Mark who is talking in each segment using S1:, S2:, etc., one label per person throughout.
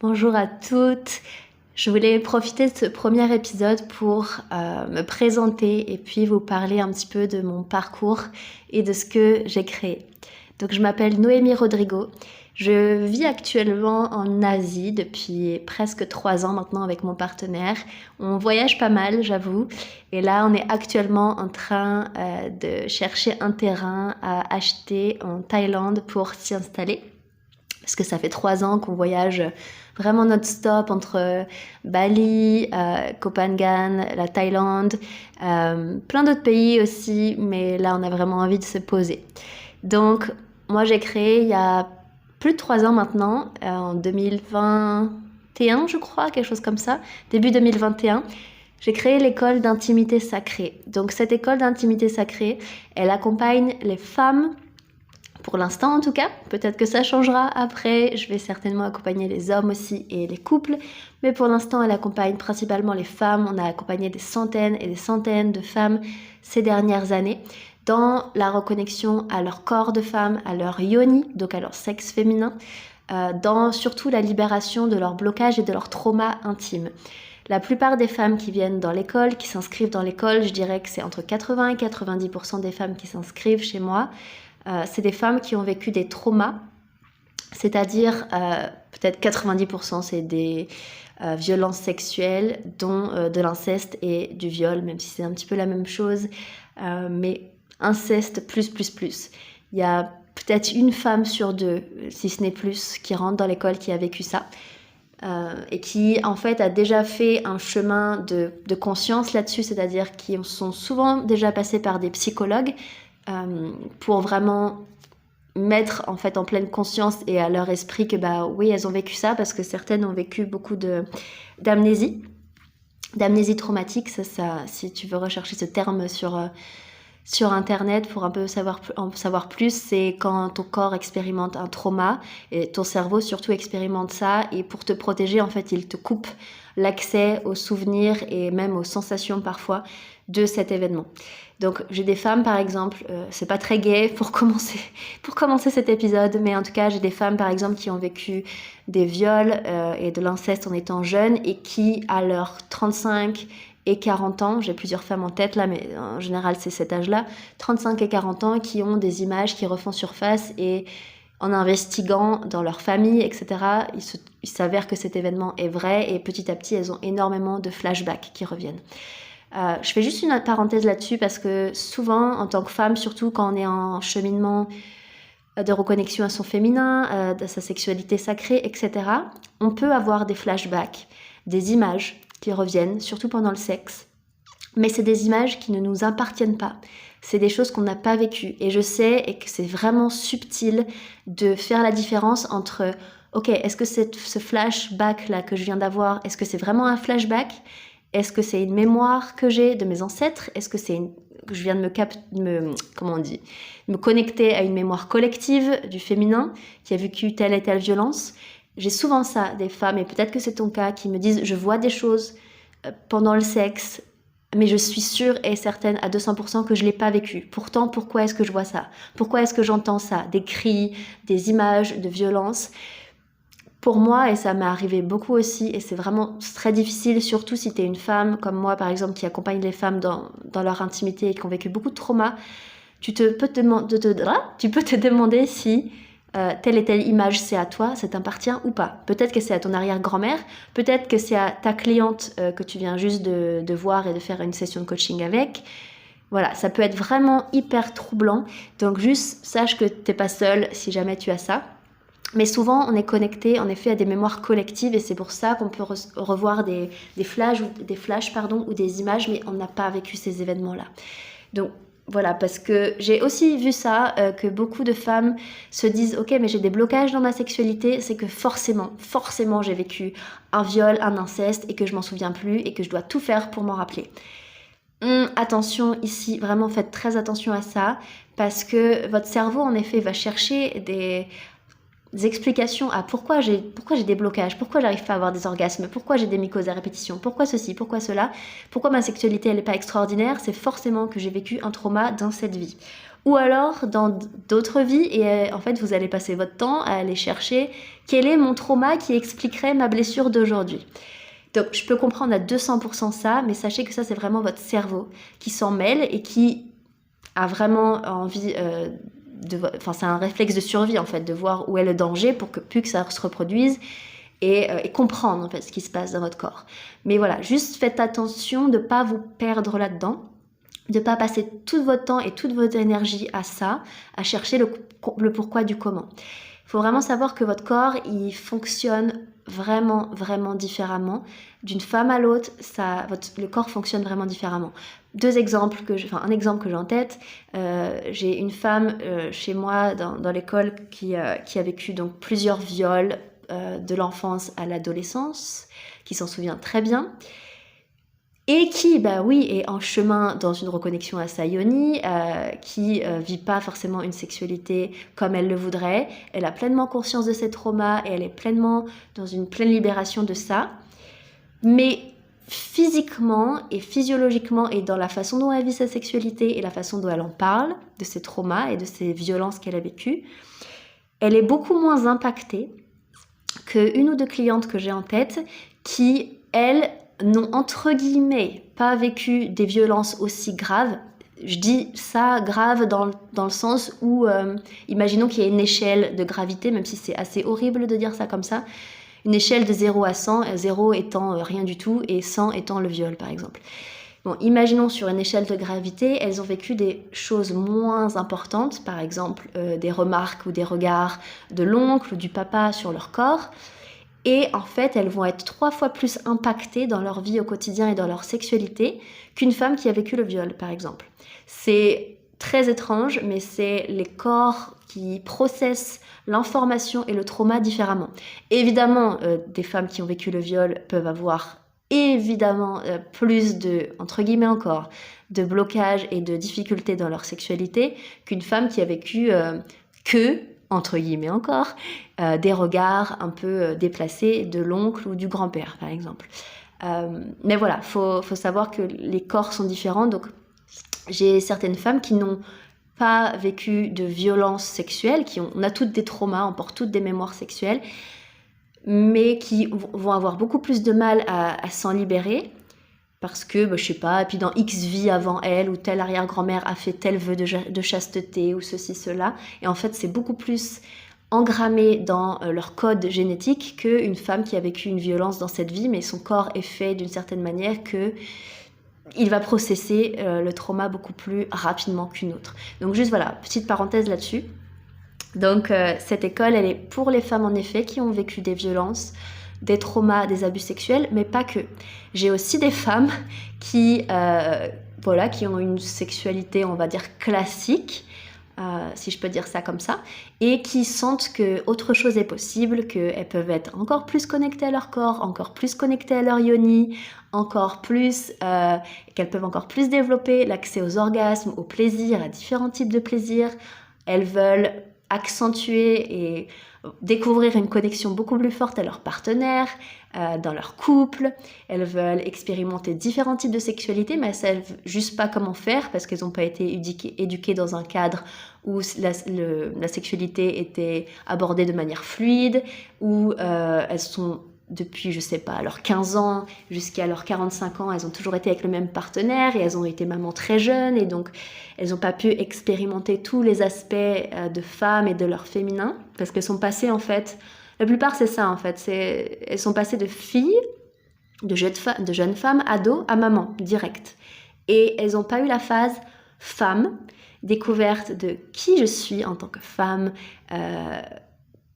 S1: Bonjour à toutes. Je voulais profiter de ce premier épisode pour me présenter et puis vous parler un petit peu de mon parcours et de ce que j'ai créé. Donc je m'appelle Noémie Rodrigo. Je vis actuellement en Asie depuis presque 3 ans maintenant avec mon partenaire. On voyage pas mal, j'avoue. Et là, on est actuellement en train de chercher un terrain à acheter en Thaïlande pour s'y installer. Parce que ça fait 3 ans qu'on voyage vraiment non-stop entre Bali, Koh Phangan, la Thaïlande, plein d'autres pays aussi, mais là on a vraiment envie de se poser. Donc moi j'ai créé il y a plus de 3 ans maintenant, en 2021 je crois, quelque chose comme ça, début 2021. J'ai créé l'école d'intimité sacrée. Donc cette école d'intimité sacrée, elle accompagne les femmes pour l'instant en tout cas, peut-être que ça changera après, je vais certainement accompagner les hommes aussi et les couples, mais pour l'instant elle accompagne principalement les femmes, on a accompagné des centaines et des centaines de femmes ces dernières années dans la reconnexion à leur corps de femme, à leur yoni, donc à leur sexe féminin, dans surtout la libération de leur blocage et de leur trauma intime. La plupart des femmes qui viennent dans l'école, qui s'inscrivent dans l'école, je dirais que c'est entre 80 et 90% des femmes qui s'inscrivent chez moi, c'est des femmes qui ont vécu des traumas, c'est-à-dire peut-être 90% c'est des violences sexuelles, dont de l'inceste et du viol, même si c'est un petit peu la même chose, mais inceste plus. Il y a peut-être une femme sur deux, si ce n'est plus, qui rentre dans l'école qui a vécu ça. Et qui en fait a déjà fait un chemin de conscience là-dessus, c'est-à-dire qui sont souvent déjà passés par des psychologues, pour vraiment mettre en fait en pleine conscience et à leur esprit que bah oui elles ont vécu ça, parce que certaines ont vécu beaucoup d'amnésie traumatique. Ça, si tu veux rechercher ce terme sur internet pour un peu en savoir plus, c'est quand ton corps expérimente un trauma et ton cerveau surtout expérimente ça, et pour te protéger en fait il te coupe l'accès aux souvenirs et même aux sensations parfois de cet événement. Donc j'ai des femmes par exemple, c'est pas très gai pour commencer cet épisode, mais en tout cas j'ai des femmes par exemple qui ont vécu des viols et de l'inceste en étant jeunes et qui à leurs 35 et 40 ans, j'ai plusieurs femmes en tête là, mais en général c'est cet âge-là, 35 et 40 ans, qui ont des images qui refont surface, et en investiguant dans leur famille, etc., il s'avère que cet événement est vrai, et petit à petit elles ont énormément de flashbacks qui reviennent. Je fais juste une parenthèse là-dessus parce que souvent, en tant que femme, surtout quand on est en cheminement de reconnexion à son féminin, de sa sexualité sacrée, etc., on peut avoir des flashbacks, des images qui reviennent, surtout pendant le sexe. Mais c'est des images qui ne nous appartiennent pas. C'est des choses qu'on n'a pas vécues. Et je sais et que c'est vraiment subtil de faire la différence entre ok, est-ce que ce flashback-là que je viens d'avoir, est-ce que c'est vraiment un flashback ? Est-ce que c'est une mémoire que j'ai de mes ancêtres ? Est-ce que que je viens de me connecter à une mémoire collective du féminin qui a vécu telle et telle violence ? J'ai souvent ça, des femmes, et peut-être que c'est ton cas, qui me disent « je vois des choses pendant le sexe, mais je suis sûre et certaine à 200% que je ne l'ai pas vécu. Pourtant, pourquoi est-ce que je vois ça ? Pourquoi est-ce que j'entends ça ? Des cris, des images de violence ?» Pour moi, et ça m'est arrivé beaucoup aussi, et c'est vraiment très difficile, surtout si tu es une femme comme moi par exemple qui accompagne les femmes dans leur intimité et qui ont vécu beaucoup de traumas, tu peux te demander si telle et telle image c'est à toi, ça t'appartient ou pas. Peut-être que c'est à ton arrière-grand-mère, peut-être que c'est à ta cliente que tu viens juste de voir et de faire une session de coaching avec. Voilà, ça peut être vraiment hyper troublant, donc juste sache que t'es pas seule si jamais tu as ça. Mais souvent, on est connecté, en effet, à des mémoires collectives, et c'est pour ça qu'on peut revoir des flashs ou des images, mais on n'a pas vécu ces événements-là. Donc voilà, parce que j'ai aussi vu ça, que beaucoup de femmes se disent « Ok, mais j'ai des blocages dans ma sexualité, c'est que forcément j'ai vécu un viol, un inceste, et que je m'en souviens plus, et que je dois tout faire pour m'en rappeler. » Attention ici, vraiment faites très attention à ça, parce que votre cerveau, en effet, va chercher des explications à pourquoi j'ai des blocages, pourquoi j'arrive pas à avoir des orgasmes, pourquoi j'ai des mycoses à répétition, pourquoi ceci, pourquoi cela, pourquoi ma sexualité elle est pas extraordinaire, c'est forcément que j'ai vécu un trauma dans cette vie. ou alors dans d'autres vies, et en fait vous allez passer votre temps à aller chercher quel est mon trauma qui expliquerait ma blessure d'aujourd'hui. Donc je peux comprendre à 200% ça, mais sachez que ça c'est vraiment votre cerveau qui s'en mêle et qui a vraiment envie c'est un réflexe de survie en fait, de voir où est le danger pour que plus que ça se reproduise et comprendre en fait ce qui se passe dans votre corps. Mais voilà, juste faites attention de ne pas vous perdre là-dedans, de ne pas passer tout votre temps et toute votre énergie à ça, à chercher le pourquoi du comment. Il faut vraiment savoir que votre corps, il fonctionne vraiment, vraiment différemment. D'une femme à l'autre, le corps fonctionne vraiment différemment. Un exemple que j'ai en tête, j'ai une femme chez moi dans l'école qui a vécu donc plusieurs viols de l'enfance à l'adolescence, qui s'en souvient très bien. Et qui, est en chemin dans une reconnexion à sa yoni, qui vit pas forcément une sexualité comme elle le voudrait. Elle a pleinement conscience de ses traumas et elle est pleinement dans une pleine libération de ça. Mais physiquement et physiologiquement et dans la façon dont elle vit sa sexualité et la façon dont elle en parle, de ses traumas et de ses violences qu'elle a vécues, elle est beaucoup moins impactée qu'une ou deux clientes que j'ai en tête qui, elles, n'ont entre guillemets pas vécu des violences aussi graves. Je dis ça grave dans le sens où, imaginons qu'il y ait une échelle de gravité, même si c'est assez horrible de dire ça comme ça, une échelle de 0 à 100, 0 étant rien du tout et 100 étant le viol par exemple. Bon, imaginons sur une échelle de gravité, elles ont vécu des choses moins importantes, par exemple des remarques ou des regards de l'oncle ou du papa sur leur corps. Et en fait, elles vont être 3 fois plus impactées dans leur vie au quotidien et dans leur sexualité qu'une femme qui a vécu le viol, par exemple. C'est très étrange, mais c'est les corps qui processent l'information et le trauma différemment. Évidemment, des femmes qui ont vécu le viol peuvent avoir évidemment plus de, entre guillemets encore, de blocage et de difficultés dans leur sexualité qu'une femme qui a vécu entre guillemets encore, des regards un peu déplacés de l'oncle ou du grand-père, par exemple. Mais voilà, faut savoir que les corps sont différents. Donc, j'ai certaines femmes qui n'ont pas vécu de violence sexuelle, on a toutes des traumas, on porte toutes des mémoires sexuelles, mais qui vont avoir beaucoup plus de mal à s'en libérer, parce que, je sais pas, et puis dans X vie avant elle, ou telle arrière-grand-mère a fait tel vœu de chasteté, ou ceci, cela. Et en fait, c'est beaucoup plus engrammé dans leur code génétique qu'une femme qui a vécu une violence dans cette vie, mais son corps est fait d'une certaine manière qu'il va processer le trauma beaucoup plus rapidement qu'une autre. Donc juste voilà, petite parenthèse là-dessus. Donc cette école, elle est pour les femmes en effet qui ont vécu des violences, des traumas, des abus sexuels, mais pas que. J'ai aussi des femmes qui ont une sexualité, on va dire, classique, si je peux dire ça comme ça, et qui sentent qu'autre chose est possible, qu'elles peuvent être encore plus connectées à leur corps, encore plus connectées à leur yoni, qu'elles peuvent encore plus développer l'accès aux orgasmes, au plaisir, à différents types de plaisirs. Elles veulent accentuer et découvrir une connexion beaucoup plus forte à leur partenaire, dans leur couple. Elles veulent expérimenter différents types de sexualité, mais elles ne savent juste pas comment faire parce qu'elles n'ont pas été éduquées dans un cadre où la sexualité était abordée de manière fluide, où elles sont depuis, je sais pas, leurs 15 ans jusqu'à leurs 45 ans, elles ont toujours été avec le même partenaire et elles ont été mamans très jeunes et donc elles n'ont pas pu expérimenter tous les aspects de femmes et de leur féminin parce qu'elles sont passées en fait, la plupart c'est ça en fait, elles sont passées de filles, de jeunes femmes, ados à maman, direct. Et elles n'ont pas eu la phase femme, découverte de qui je suis en tant que femme,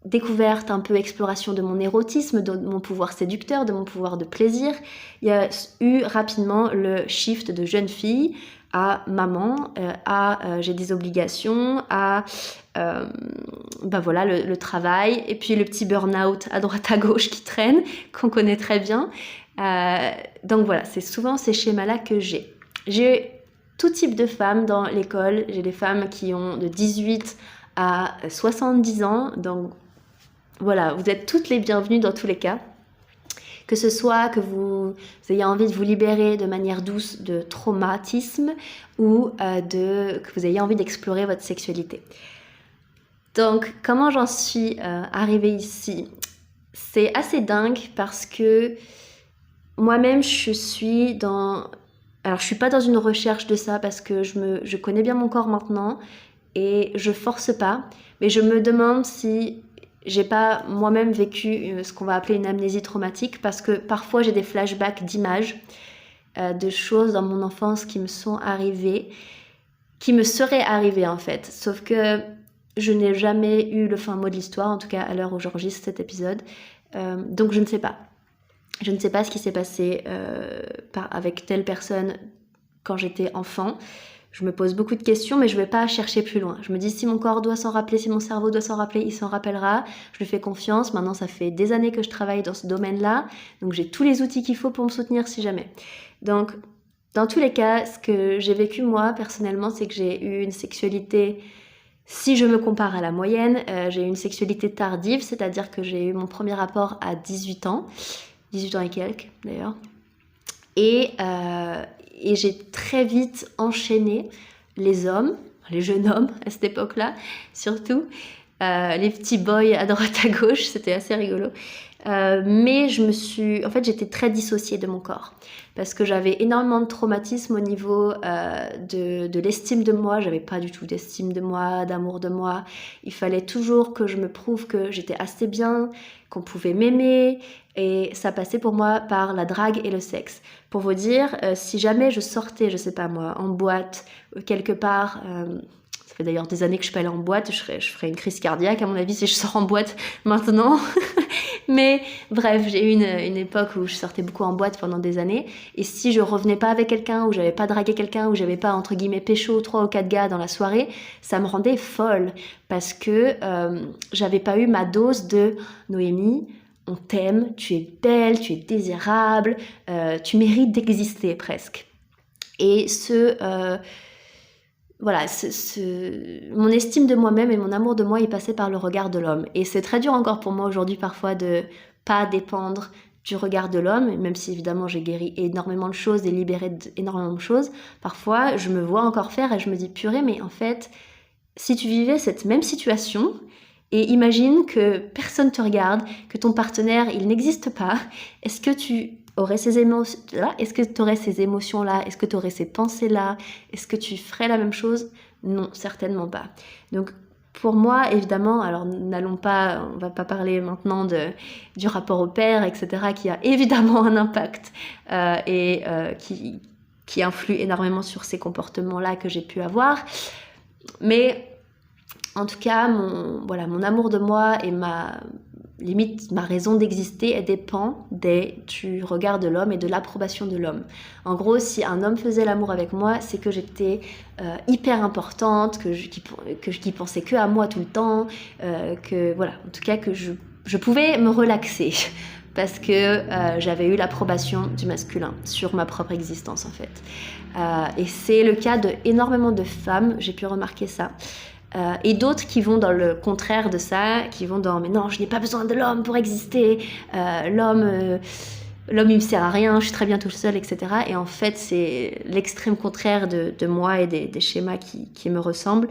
S1: découverte, un peu exploration de mon érotisme, de mon pouvoir séducteur, de mon pouvoir de plaisir. Il y a eu rapidement le shift de jeune fille à maman, j'ai des obligations, le travail, et puis le petit burn-out à droite à gauche qui traîne, qu'on connaît très bien. Donc voilà, c'est souvent ces schémas-là que j'ai. J'ai tout type de femmes dans l'école. J'ai des femmes qui ont de 18 à 70 ans, donc voilà, vous êtes toutes les bienvenues dans tous les cas, Que ce soit que vous ayez envie de vous libérer de manière douce de traumatisme ou que vous ayez envie d'explorer votre sexualité. Donc, comment j'en suis arrivée ici? C'est assez dingue parce que moi-même, je suis dans... Alors, je suis pas dans une recherche de ça parce que je connais bien mon corps maintenant et je force pas. Mais je me demande si j'ai pas moi-même vécu ce qu'on va appeler une amnésie traumatique parce que parfois j'ai des flashbacks d'images, de choses dans mon enfance qui me sont arrivées, qui me seraient arrivées en fait. Sauf que je n'ai jamais eu le fin mot de l'histoire, en tout cas à l'heure où j'enregistre cet épisode. Donc je ne sais pas. Je ne sais pas ce qui s'est passé avec telle personne quand j'étais enfant. Je me pose beaucoup de questions, mais je ne vais pas chercher plus loin. Je me dis, si mon corps doit s'en rappeler, si mon cerveau doit s'en rappeler, il s'en rappellera. Je lui fais confiance. Maintenant, ça fait des années que je travaille dans ce domaine-là. Donc, j'ai tous les outils qu'il faut pour me soutenir si jamais. Donc, dans tous les cas, ce que j'ai vécu moi, personnellement, c'est que j'ai eu une sexualité... Si je me compare à la moyenne, j'ai eu une sexualité tardive, c'est-à-dire que j'ai eu mon premier rapport à 18 ans. 18 ans et quelques d'ailleurs. Et j'ai très vite enchaîné les hommes, les jeunes hommes à cette époque-là, surtout, les petits boys à droite à gauche, c'était assez rigolo. Mais j'étais très dissociée de mon corps parce que j'avais énormément de traumatisme au niveau de l'estime de moi. J'avais pas du tout d'estime de moi, d'amour de moi. Il fallait toujours que je me prouve que j'étais assez bien, qu'on pouvait m'aimer, et ça passait pour moi par la drague et le sexe. Pour vous dire, si jamais je sortais, je sais pas moi, en boîte, quelque part... ça fait d'ailleurs des années que je suis pas allée en boîte, je ferais une crise cardiaque à mon avis si je sors en boîte maintenant. Mais bref, j'ai eu une époque où je sortais beaucoup en boîte pendant des années, et si je revenais pas avec quelqu'un, ou j'avais pas dragué quelqu'un, ou j'avais pas entre guillemets pécho 3 ou 4 gars dans la soirée, ça me rendait folle parce que j'avais pas eu ma dose de Noémie, on t'aime, tu es belle, tu es désirable, tu mérites d'exister presque. Et mon estime de moi-même et mon amour de moi est passé par le regard de l'homme. Et c'est très dur encore pour moi aujourd'hui parfois de pas dépendre du regard de l'homme, même si évidemment j'ai guéri énormément de choses et libéré énormément de choses. Parfois je me vois encore faire et je me dis purée, mais en fait, si tu vivais cette même situation, et imagine que personne te regarde, que ton partenaire il n'existe pas, est-ce que tu aurais ces émotions-là? Est-ce que tu aurais ces émotions-là? Est-ce que tu aurais ces pensées-là? Est-ce que tu ferais la même chose? Non, certainement pas. Donc, pour moi, évidemment, alors on va pas parler maintenant du rapport au père, etc., qui a évidemment un impact qui influe énormément sur ces comportements-là que j'ai pu avoir. Mais en tout cas, mon amour de moi et ma raison d'exister, elle dépend du regard de l'homme et de l'approbation de l'homme. En gros, si un homme faisait l'amour avec moi, c'est que j'étais hyper importante, qu'il pensait que à moi tout le temps, en tout cas que je pouvais me relaxer parce que j'avais eu l'approbation du masculin sur ma propre existence en fait. Et c'est le cas d'énormément de femmes, j'ai pu remarquer ça. Et d'autres qui vont dans le contraire de ça, qui vont dans mais non, je n'ai pas besoin de l'homme pour exister, l'homme il me sert à rien, je suis très bien tout seul, etc. Et en fait c'est l'extrême contraire de moi et des schémas qui me ressemblent,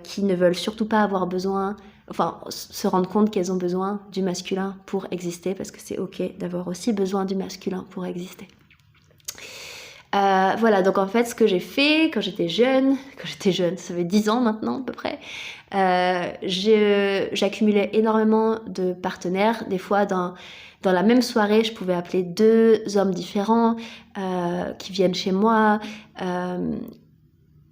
S1: qui ne veulent surtout pas avoir besoin, enfin se rendre compte qu'elles ont besoin du masculin pour exister, parce que c'est ok d'avoir aussi besoin du masculin pour exister. Voilà, donc en fait ce que j'ai fait quand j'étais jeune, ça fait 10 ans maintenant à peu près, j'accumulais énormément de partenaires. Des fois dans la même soirée je pouvais appeler 2 hommes différents qui viennent chez moi.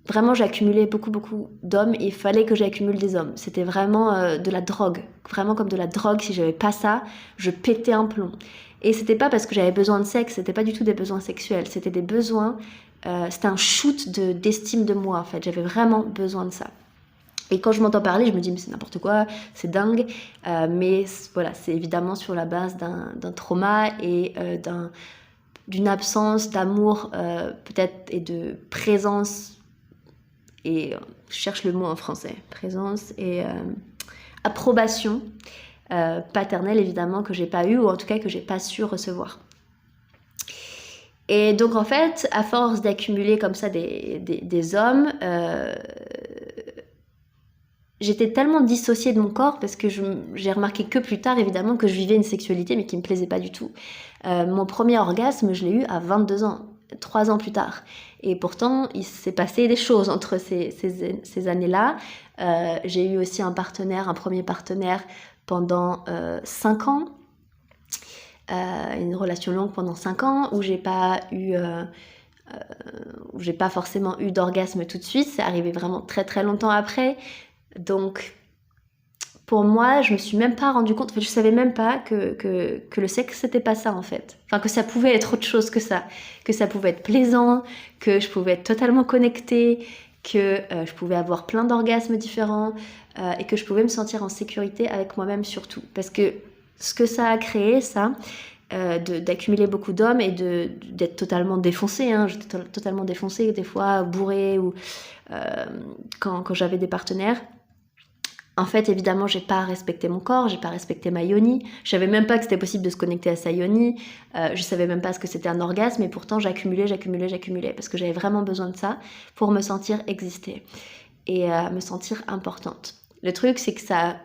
S1: Vraiment j'accumulais beaucoup d'hommes et il fallait que j'accumule des hommes. C'était vraiment de la drogue, vraiment comme de la drogue. Si j'avais pas ça, je pétais un plomb. Et c'était pas parce que j'avais besoin de sexe, c'était pas du tout des besoins sexuels, c'était des besoins, c'était un shoot d'estime de moi en fait, j'avais vraiment besoin de ça. Et quand je m'entends parler, je me dis mais c'est n'importe quoi, c'est dingue, mais voilà, c'est évidemment sur la base d'un trauma et d'une absence d'amour peut-être et de présence, et je cherche le mot en français, présence et approbation paternel évidemment que j'ai pas eu, ou en tout cas que j'ai pas su recevoir. Et donc en fait, à force d'accumuler comme ça des hommes, j'étais tellement dissociée de mon corps parce que j'ai remarqué que plus tard évidemment que je vivais une sexualité mais qui me plaisait pas du tout. Mon premier orgasme, je l'ai eu à 22 ans, 3 ans plus tard. Et pourtant, il s'est passé des choses entre ces années-là. J'ai eu aussi un premier partenaire pendant 5 ans. Une relation longue pendant 5 ans où j'ai pas forcément eu d'orgasme tout de suite. C'est arrivé vraiment très très longtemps après. Donc, pour moi, je me suis même pas rendu compte, en fait, je savais même pas que le sexe, c'était pas ça, en fait. Enfin, que ça pouvait être autre chose que ça pouvait être plaisant, que je pouvais être totalement connectée, que je pouvais avoir plein d'orgasmes différents, et que je pouvais me sentir en sécurité avec moi-même surtout. Parce que ce que ça a créé, ça, d'accumuler beaucoup d'hommes et d'être totalement défoncée, hein. J'étais totalement défoncée, des fois bourrée, ou quand j'avais des partenaires. En fait, évidemment, j'ai pas respecté mon corps, j'ai pas respecté ma yoni. Je savais même pas que c'était possible de se connecter à sa yoni. Je savais même pas ce que c'était un orgasme, et pourtant j'accumulais parce que j'avais vraiment besoin de ça pour me sentir exister et me sentir importante. Le truc, c'est que ça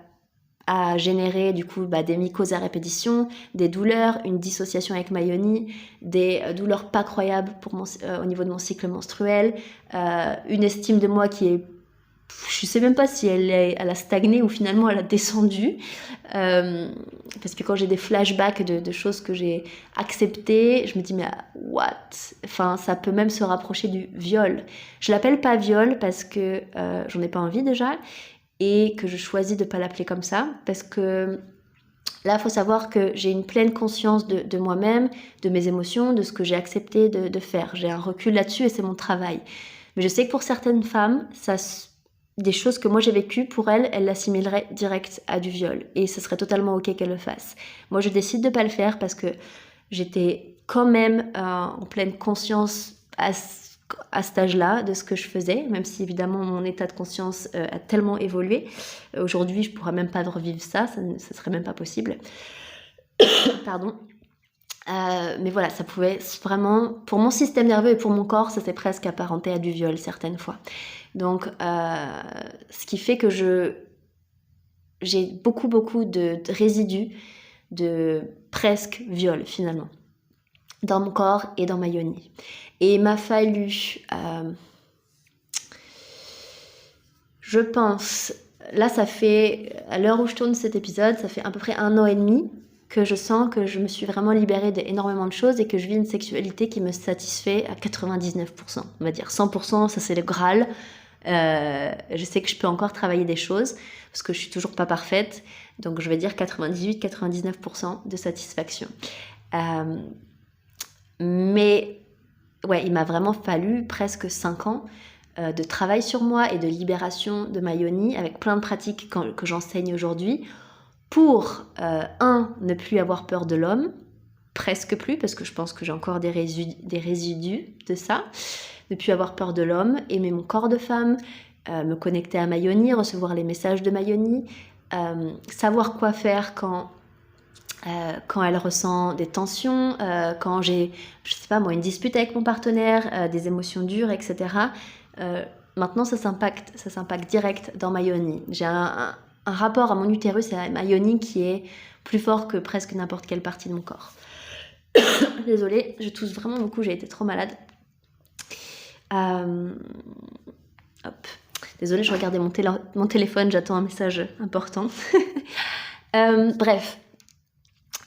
S1: a généré du coup des mycoses à répétition, des douleurs, une dissociation avec ma yoni, des douleurs pas croyables au niveau de mon cycle menstruel, une estime de moi qui est, je sais même pas si elle a stagné ou finalement elle a descendu, parce que quand j'ai des flashbacks de choses que j'ai acceptées, je me dis mais what, enfin ça peut même se rapprocher du viol. Je l'appelle pas viol parce que j'en ai pas envie déjà, et que je choisis de pas l'appeler comme ça, parce que là, il faut savoir que j'ai une pleine conscience de moi-même, de mes émotions, de ce que j'ai accepté de faire. J'ai un recul là-dessus et c'est mon travail. Mais je sais que pour certaines femmes, des choses que moi j'ai vécues, pour elles l'assimileraient direct à du viol. Et ce serait totalement ok qu'elles le fassent. Moi, je décide de pas le faire parce que j'étais quand même en pleine conscience à cet âge-là de ce que je faisais, même si évidemment mon état de conscience a tellement évolué. Aujourd'hui, je pourrais même pas revivre ça serait même pas possible. Pardon. Mais voilà, ça pouvait vraiment, pour mon système nerveux et pour mon corps, ça s'est presque apparenté à du viol certaines fois. Donc, ce qui fait que j'ai beaucoup de résidus de presque viol finalement dans mon corps et dans ma yoni. Et il m'a fallu, je pense, là ça fait, à l'heure où je tourne cet épisode, ça fait à peu près 1 an et demi que je sens que je me suis vraiment libérée d'énormément de choses et que je vis une sexualité qui me satisfait à 99%. On va dire 100%, ça c'est le Graal. Je sais que je peux encore travailler des choses parce que je suis toujours pas parfaite, donc je vais dire 98-99% de satisfaction. Mais ouais, il m'a vraiment fallu presque 5 ans de travail sur moi et de libération de ma yoni avec plein de pratiques que j'enseigne aujourd'hui pour, ne plus avoir peur de l'homme, presque plus, parce que je pense que j'ai encore des résidus de ça, ne plus avoir peur de l'homme, aimer mon corps de femme, me connecter à ma yoni, recevoir les messages de ma yoni, savoir quoi faire quand elle ressent des tensions, quand j'ai, je sais pas moi, une dispute avec mon partenaire, des émotions dures, etc. Maintenant, ça s'impacte direct dans ma yoni. J'ai un rapport à mon utérus et à ma yoni qui est plus fort que presque n'importe quelle partie de mon corps. Désolée, je tousse vraiment beaucoup, j'ai été trop malade. Hop. Désolée, je regardais mon téléphone, j'attends un message important. Bref.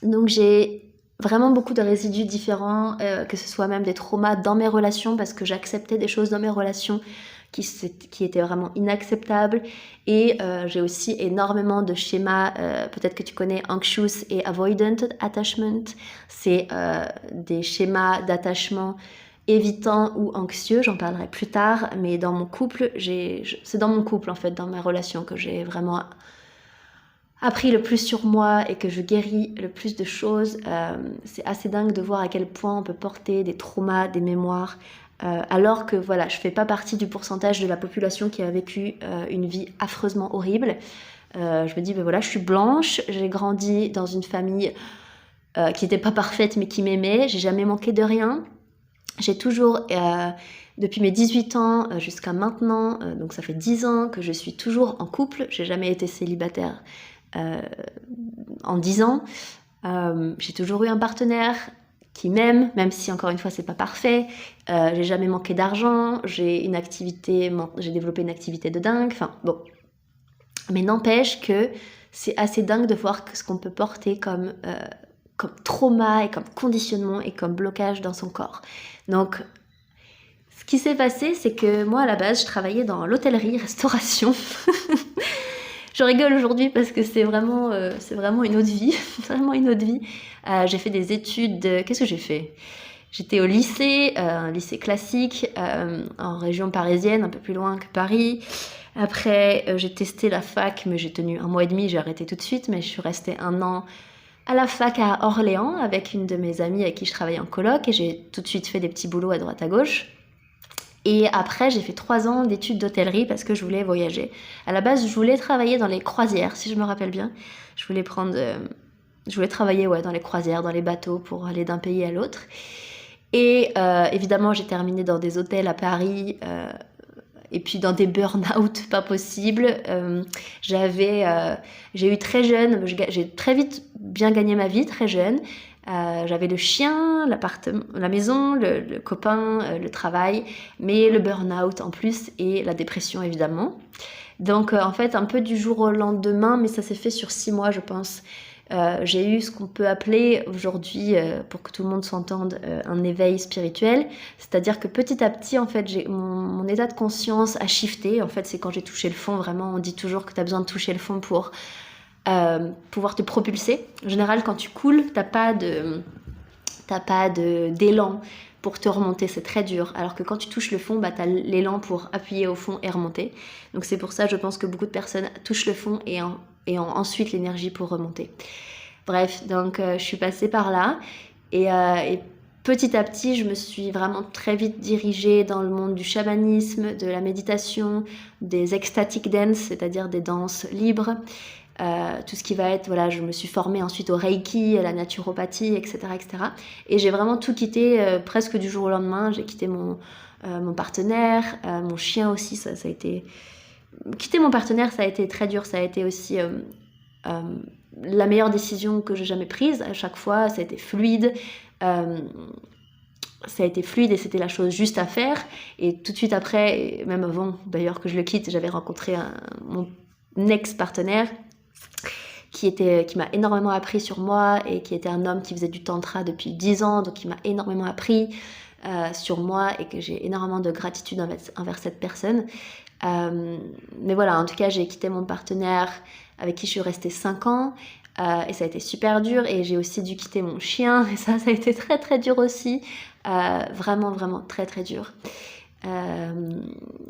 S1: Donc j'ai vraiment beaucoup de résidus différents, que ce soit même des traumas dans mes relations, parce que j'acceptais des choses dans mes relations qui étaient vraiment inacceptables. Et j'ai aussi énormément de schémas, peut-être que tu connais Anxious et Avoidant Attachment. C'est des schémas d'attachement évitant ou anxieux, j'en parlerai plus tard, mais dans mon couple, c'est dans mon couple en fait, dans ma relation que j'ai vraiment appris le plus sur moi et que je guéris le plus de choses. C'est assez dingue de voir à quel point on peut porter des traumas, des mémoires, alors que voilà, je fais pas partie du pourcentage de la population qui a vécu une vie affreusement horrible. Je me dis, ben voilà, je suis blanche, j'ai grandi dans une famille qui n'était pas parfaite mais qui m'aimait, j'ai jamais manqué de rien. J'ai toujours, depuis mes 18 ans jusqu'à maintenant, donc ça fait 10 ans que je suis toujours en couple, j'ai jamais été célibataire en 10 ans. J'ai toujours eu un partenaire qui m'aime, même si encore une fois c'est pas parfait. J'ai jamais manqué d'argent, j'ai développé une activité de dingue, enfin bon. Mais n'empêche que c'est assez dingue de voir ce qu'on peut porter comme trauma et comme conditionnement et comme blocage dans son corps. Donc, ce qui s'est passé, c'est que moi, à la base, je travaillais dans l'hôtellerie, restauration. Je rigole aujourd'hui parce que c'est vraiment une autre vie. Vraiment une autre vie. J'ai fait des études Qu'est-ce que j'ai fait ? J'étais au lycée, un lycée classique, en région parisienne, un peu plus loin que Paris. Après, j'ai testé la fac, mais j'ai tenu 1 mois et demi, j'ai arrêté tout de suite, mais je suis restée 1 an à la fac à Orléans avec une de mes amies avec qui je travaillais en coloc et j'ai tout de suite fait des petits boulots à droite à gauche. Et après, j'ai fait 3 ans d'études d'hôtellerie parce que je voulais voyager. À la base, je voulais travailler dans les croisières, si je me rappelle bien. Je voulais travailler dans les croisières, dans les bateaux pour aller d'un pays à l'autre. Et évidemment, j'ai terminé dans des hôtels à Paris et puis dans des burn-out pas possibles. J'ai eu très jeune, j'ai très vite bien gagné ma vie, très jeune. J'avais le chien, la maison, le copain, le travail, mais le burn-out en plus et la dépression évidemment. Donc en fait un peu du jour au lendemain, mais ça s'est fait sur 6 mois je pense. J'ai eu ce qu'on peut appeler aujourd'hui, pour que tout le monde s'entende, un éveil spirituel. C'est-à-dire que petit à petit, en fait, mon état de conscience a shifté. En fait, c'est quand j'ai touché le fond, vraiment, on dit toujours que tu as besoin de toucher le fond pour pouvoir te propulser. En général, quand tu coules, t'as pas d'élan pour te remonter, c'est très dur. Alors que quand tu touches le fond, t'as l'élan pour appuyer au fond et remonter. Donc c'est pour ça, je pense que beaucoup de personnes touchent le fond et ont ensuite l'énergie pour remonter. Bref, donc je suis passée par là et petit à petit, je me suis vraiment très vite dirigée dans le monde du chamanisme, de la méditation, des ecstatic dance, c'est-à-dire des danses libres. Tout ce qui va être, voilà, je me suis formée ensuite au Reiki, à la naturopathie, etc. Et j'ai vraiment tout quitté presque du jour au lendemain. J'ai quitté mon partenaire, mon chien aussi, ça a été... Quitter mon partenaire, ça a été très dur, ça a été aussi la meilleure décision que j'ai jamais prise. À chaque fois, ça a été fluide. Ça a été fluide et c'était la chose juste à faire. Et tout de suite après, et même avant d'ailleurs que je le quitte, j'avais rencontré mon ex-partenaire qui m'a énormément appris sur moi et qui était un homme qui faisait du tantra depuis 10 ans, donc il m'a énormément appris sur moi et que j'ai énormément de gratitude envers cette personne. Mais voilà, en tout cas, j'ai quitté mon partenaire avec qui je suis restée 5 ans et ça a été super dur et j'ai aussi dû quitter mon chien et ça a été très très dur aussi, vraiment vraiment très très dur.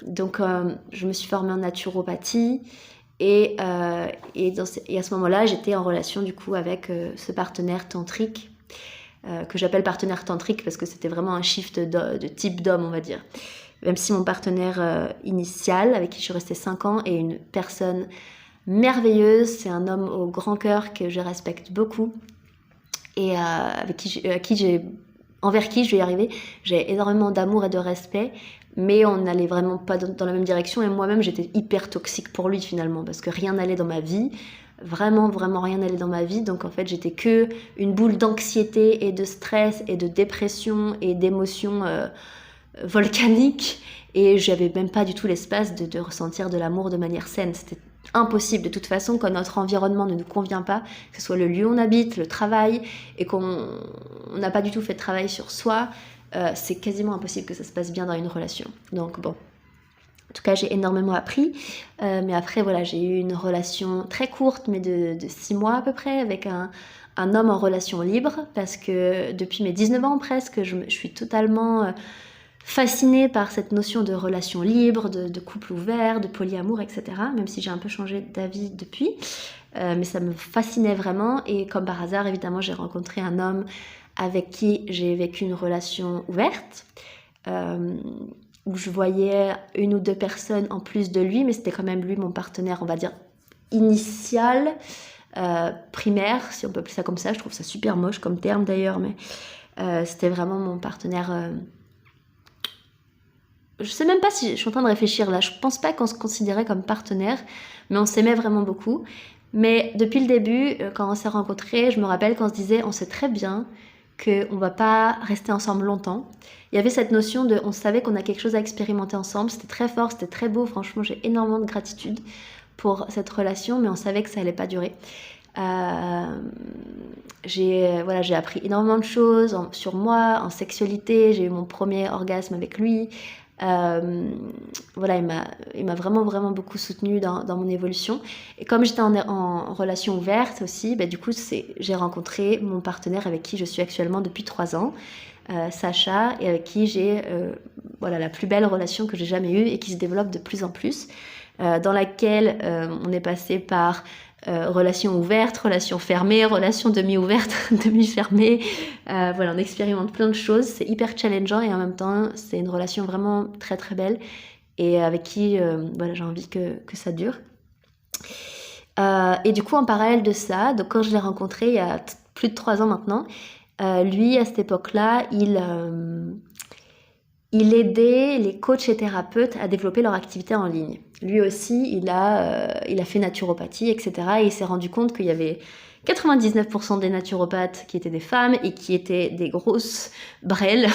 S1: Donc je me suis formée en naturopathie et à ce moment-là, j'étais en relation du coup avec ce partenaire tantrique que j'appelle partenaire tantrique parce que c'était vraiment un shift de type d'homme, on va dire. Même si mon partenaire initial, avec qui je suis restée 5 ans, est une personne merveilleuse, c'est un homme au grand cœur que je respecte beaucoup et envers qui je vais y arriver, j'ai énormément d'amour et de respect, mais on n'allait vraiment pas dans la même direction et moi-même j'étais hyper toxique pour lui finalement parce que rien n'allait dans ma vie, vraiment vraiment rien n'allait dans ma vie, donc en fait j'étais que une boule d'anxiété et de stress et de dépression et d'émotions volcaniques et j'avais même pas du tout l'espace de ressentir de l'amour de manière saine. C'était impossible de toute façon quand notre environnement ne nous convient pas, que ce soit le lieu où on habite, le travail, et qu'on n'a pas du tout fait de travail sur soi, c'est quasiment impossible que ça se passe bien dans une relation. Donc bon, en tout cas j'ai énormément appris, mais après voilà, j'ai eu une relation très courte mais de 6 mois à peu près avec un homme en relation libre parce que depuis mes 19 ans presque, je suis totalement fascinée par cette notion de relation libre, de couple ouvert, de polyamour, etc. Même si j'ai un peu changé d'avis depuis, mais ça me fascinait vraiment. Et comme par hasard, évidemment, j'ai rencontré un homme avec qui j'ai vécu une relation ouverte, où je voyais 1 ou 2 personnes en plus de lui, mais c'était quand même lui mon partenaire, on va dire, initiale, primaire, si on peut appeler ça comme ça. Je trouve ça super moche comme terme d'ailleurs, mais c'était vraiment mon partenaire. Je sais même pas si je suis en train de réfléchir là. Je pense pas qu'on se considérait comme partenaire, mais on s'aimait vraiment beaucoup. Mais depuis le début, quand on s'est rencontrés, je me rappelle qu'on se disait, on sait très bien qu'on va pas rester ensemble longtemps. Il y avait cette notion de, on savait qu'on a quelque chose à expérimenter ensemble. C'était très fort, c'était très beau. Franchement, j'ai énormément de gratitude pour cette relation, mais on savait que ça allait pas durer. J'ai appris énormément de choses sur moi, en sexualité. J'ai eu mon premier orgasme avec lui. Il m'a vraiment vraiment beaucoup soutenue dans mon évolution. Et comme j'étais en relation ouverte aussi, du coup j'ai rencontré mon partenaire avec qui je suis actuellement depuis 3 ans, Sacha, et avec qui j'ai la plus belle relation que j'ai jamais eue et qui se développe de plus en plus, dans laquelle on est passé par relation ouverte, relation fermée, relation demi-ouverte, demi-fermée. On expérimente plein de choses. C'est hyper challengeant et en même temps, c'est une relation vraiment très très belle et avec qui j'ai envie que ça dure. Et du coup, en parallèle de ça, donc quand je l'ai rencontré il y a plus de 3 ans maintenant, lui, à cette époque-là, il aidait les coachs et thérapeutes à développer leur activité en ligne. Lui aussi, il a fait naturopathie, etc. Et il s'est rendu compte qu'il y avait 99% des naturopathes qui étaient des femmes et qui étaient des grosses brelles,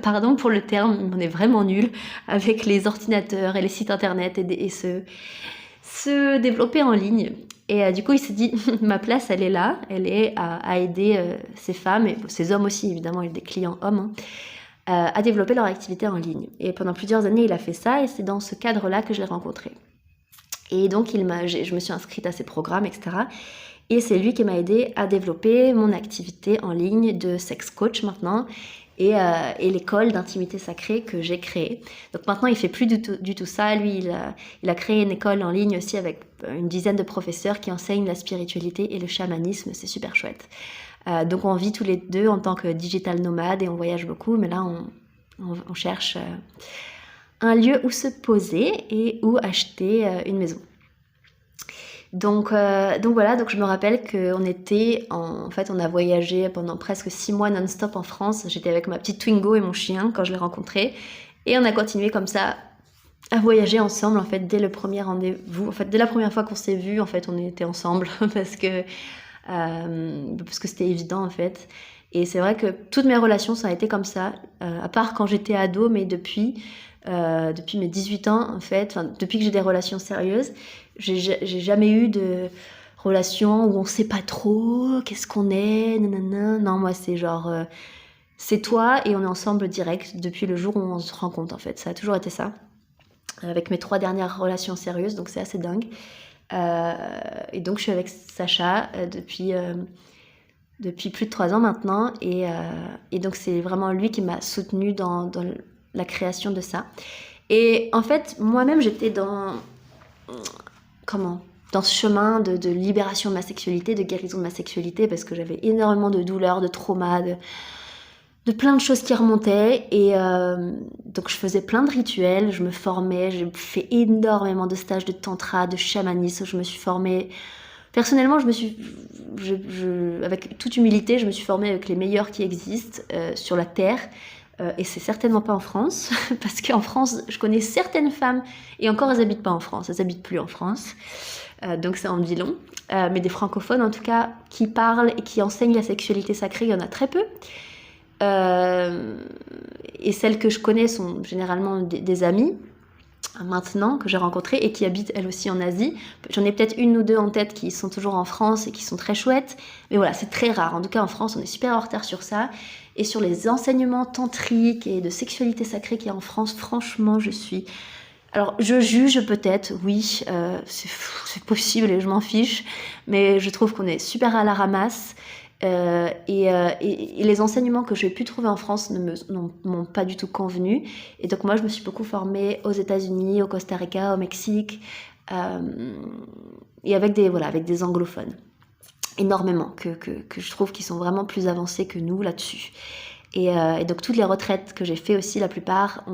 S1: pardon pour le terme, on est vraiment nuls, avec les ordinateurs et les sites internet et se développer en ligne. Et du coup, il s'est dit, ma place, elle est là, elle est à aider ces femmes, et ces hommes aussi, évidemment, il y a des clients hommes, à développer leur activité en ligne. Et pendant plusieurs années, il a fait ça, et c'est dans ce cadre-là que je l'ai rencontré. Et donc, je me suis inscrite à ses programmes, etc. Et c'est lui qui m'a aidée à développer mon activité en ligne de sex coach maintenant, et l'école d'intimité sacrée que j'ai créée. Donc maintenant, il fait plus du tout ça. Lui, il a créé une école en ligne aussi avec une dizaine de professeurs qui enseignent la spiritualité et le chamanisme. C'est super chouette. Donc on vit tous les deux en tant que digital nomade et on voyage beaucoup, mais là on cherche un lieu où se poser et où acheter une maison. Donc voilà, donc je me rappelle qu'on était, en fait on a voyagé pendant presque 6 mois non-stop en France. J'étais avec ma petite Twingo et mon chien quand je l'ai rencontré, et on a continué comme ça à voyager ensemble en fait dès le premier rendez-vous. En fait dès la première fois qu'on s'est vus, en fait on était ensemble parce que c'était évident en fait. Et c'est vrai que toutes mes relations ça a été comme ça, à part quand j'étais ado, mais depuis mes 18 ans en fait, depuis que j'ai des relations sérieuses, j'ai jamais eu de relation où on sait pas trop qu'est-ce qu'on est, nanana. Non, moi c'est genre c'est toi et on est ensemble direct depuis le jour où on se rencontre en fait. Ça a toujours été ça avec mes 3 dernières relations sérieuses, donc c'est assez dingue. Et donc je suis avec Sacha depuis plus de 3 ans maintenant, et donc c'est vraiment lui qui m'a soutenue dans la création de ça. Et en fait moi-même j'étais dans ce chemin de libération de ma sexualité, de guérison de ma sexualité, parce que j'avais énormément de douleurs, de traumas, de plein de choses qui remontaient, et donc je faisais plein de rituels, je me formais, j'ai fait énormément de stages de tantra, de chamanisme, je me suis formée. Personnellement, avec toute humilité, je me suis formée avec les meilleurs qui existent sur la Terre, et c'est certainement pas en France, parce qu'en France, je connais certaines femmes, et encore elles habitent pas en France, elles habitent plus en France, donc ça en dit long, mais des francophones en tout cas, qui parlent et qui enseignent la sexualité sacrée, il y en a très peu. Et celles que je connais sont généralement des amies maintenant que j'ai rencontrées et qui habitent elles aussi en Asie. J'en ai peut-être 1 ou 2 en tête qui sont toujours en France et qui sont très chouettes, mais voilà, c'est très rare. En tout cas en France on est super en retard sur ça, et sur les enseignements tantriques et de sexualité sacrée qu'il y a en France, franchement je juge peut-être, oui, c'est possible et je m'en fiche, mais je trouve qu'on est super à la ramasse. Et les enseignements que j'ai pu trouver en France m'ont pas du tout convenu, et donc moi je me suis beaucoup formée aux États-Unis, au Costa Rica, au Mexique, et avec des anglophones énormément, que je trouve qu'ils sont vraiment plus avancés que nous là-dessus. Et donc toutes les retraites que j'ai fait aussi, la plupart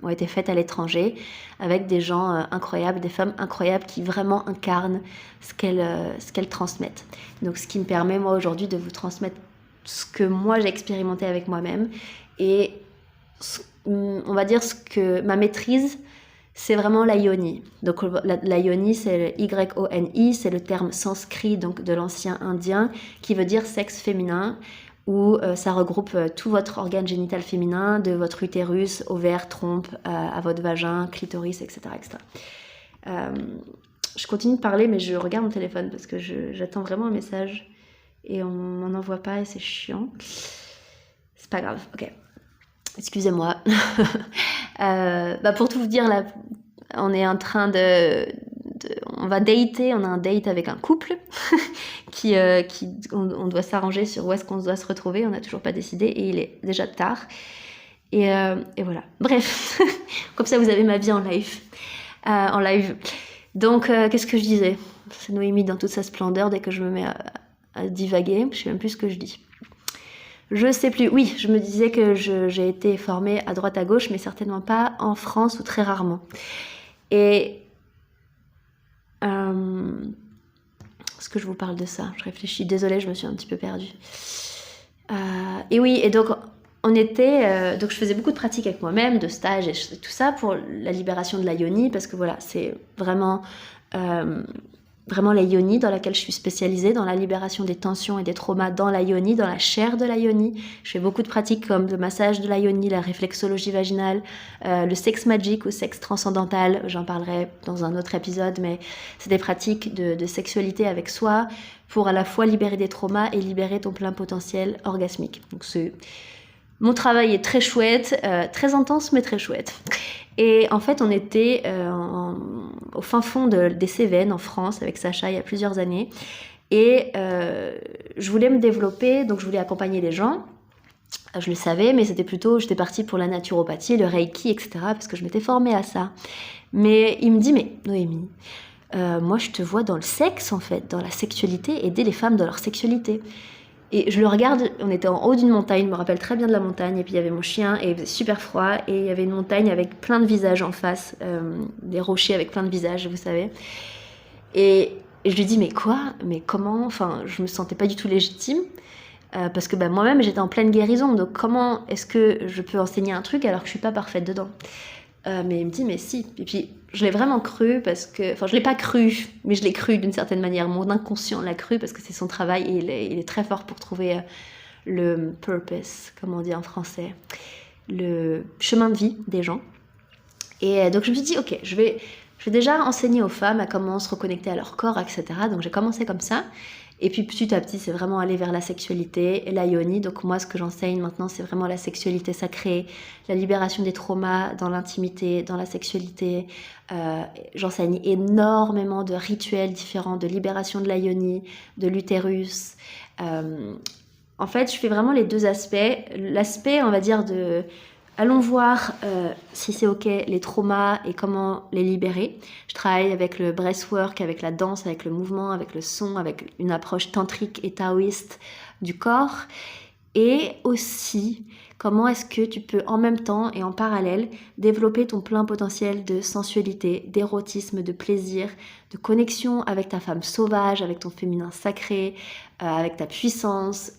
S1: ont été faites à l'étranger avec des gens incroyables, des femmes incroyables qui vraiment incarnent ce qu'elles transmettent. Donc ce qui me permet moi aujourd'hui de vous transmettre ce que moi j'ai expérimenté avec moi-même et on va dire ce que ma maîtrise, c'est vraiment la yoni. Donc la yoni, c'est le Y-O-N-I, c'est le terme sanskrit donc de l'ancien indien qui veut dire sexe féminin, où ça regroupe tout votre organe génital féminin, de votre utérus, ovaire, trompe, à votre vagin, clitoris, etc. etc. Je continue de parler, mais je regarde mon téléphone parce que j'attends vraiment un message et on m'en envoie pas et c'est chiant. C'est pas grave, ok. Excusez-moi. Pour tout vous dire, là, on est en train on va dater, on a un date avec un couple on doit s'arranger sur où est-ce qu'on doit se retrouver, on n'a toujours pas décidé et il est déjà tard. Et voilà. Bref, comme ça vous avez ma vie en live. Donc, qu'est-ce que je disais ? C'est Noémie dans toute sa splendeur dès que je me mets à divaguer. Je sais même plus ce que je dis. Je sais plus. Oui, je me disais que j'ai été formée à droite à gauche, mais certainement pas en France ou très rarement. Et est-ce que je vous parle de ça ? Je réfléchis. Désolée, je me suis un petit peu perdue. Et oui, et donc donc je faisais beaucoup de pratiques avec moi-même, de stages et tout ça pour la libération de la yoni, parce que voilà, c'est vraiment la yoni dans laquelle je suis spécialisée, dans la libération des tensions et des traumas dans la yoni, dans la chair de la yoni. Je fais beaucoup de pratiques comme le massage de la yoni, la réflexologie vaginale, le sexe magique ou sexe transcendantal, j'en parlerai dans un autre épisode, mais c'est des pratiques de sexualité avec soi pour à la fois libérer des traumas et libérer ton plein potentiel orgasmique. Donc mon travail est très chouette, très intense mais très chouette. Et en fait, on était au fin fond des Cévennes en France avec Sacha il y a plusieurs années. Et je voulais me développer, donc je voulais accompagner les gens. Je le savais, mais j'étais partie pour la naturopathie, le reiki, etc. parce que je m'étais formée à ça. Mais il me dit, mais Noémie, moi je te vois dans le sexe en fait, dans la sexualité, aider les femmes dans leur sexualité. Et je le regarde, on était en haut d'une montagne, je me rappelle très bien de la montagne, et puis il y avait mon chien, et il faisait super froid, et il y avait une montagne avec plein de visages en face, des rochers avec plein de visages, vous savez. Et je lui dis, mais quoi ? Mais comment ? Enfin, je me sentais pas du tout légitime, parce que moi-même, j'étais en pleine guérison, donc comment est-ce que je peux enseigner un truc alors que je suis pas parfaite dedans ? Mais il me dit, mais si. Et puis, je l'ai vraiment cru parce que... Enfin, je l'ai pas cru, mais je l'ai cru d'une certaine manière. Mon inconscient l'a cru parce que c'est son travail et il est très fort pour trouver le purpose, comme on dit en français, le chemin de vie des gens. Et donc, je me suis dit, ok, je vais déjà enseigner aux femmes à comment se reconnecter à leur corps, etc. Donc, j'ai commencé comme ça. Et puis petit à petit, c'est vraiment aller vers la sexualité et la yoni. Donc moi, ce que j'enseigne maintenant, c'est vraiment la sexualité sacrée, la libération des traumas dans l'intimité, dans la sexualité. J'enseigne énormément de rituels différents de libération de la yoni, de l'utérus. En fait, je fais vraiment les deux aspects. L'aspect, on va dire, allons voir si c'est ok les traumas et comment les libérer. Je travaille avec le breathwork, avec la danse, avec le mouvement, avec le son, avec une approche tantrique et taoïste du corps. Et aussi, comment est-ce que tu peux en même temps et en parallèle développer ton plein potentiel de sensualité, d'érotisme, de plaisir, de connexion avec ta femme sauvage, avec ton féminin sacré, avec ta puissance,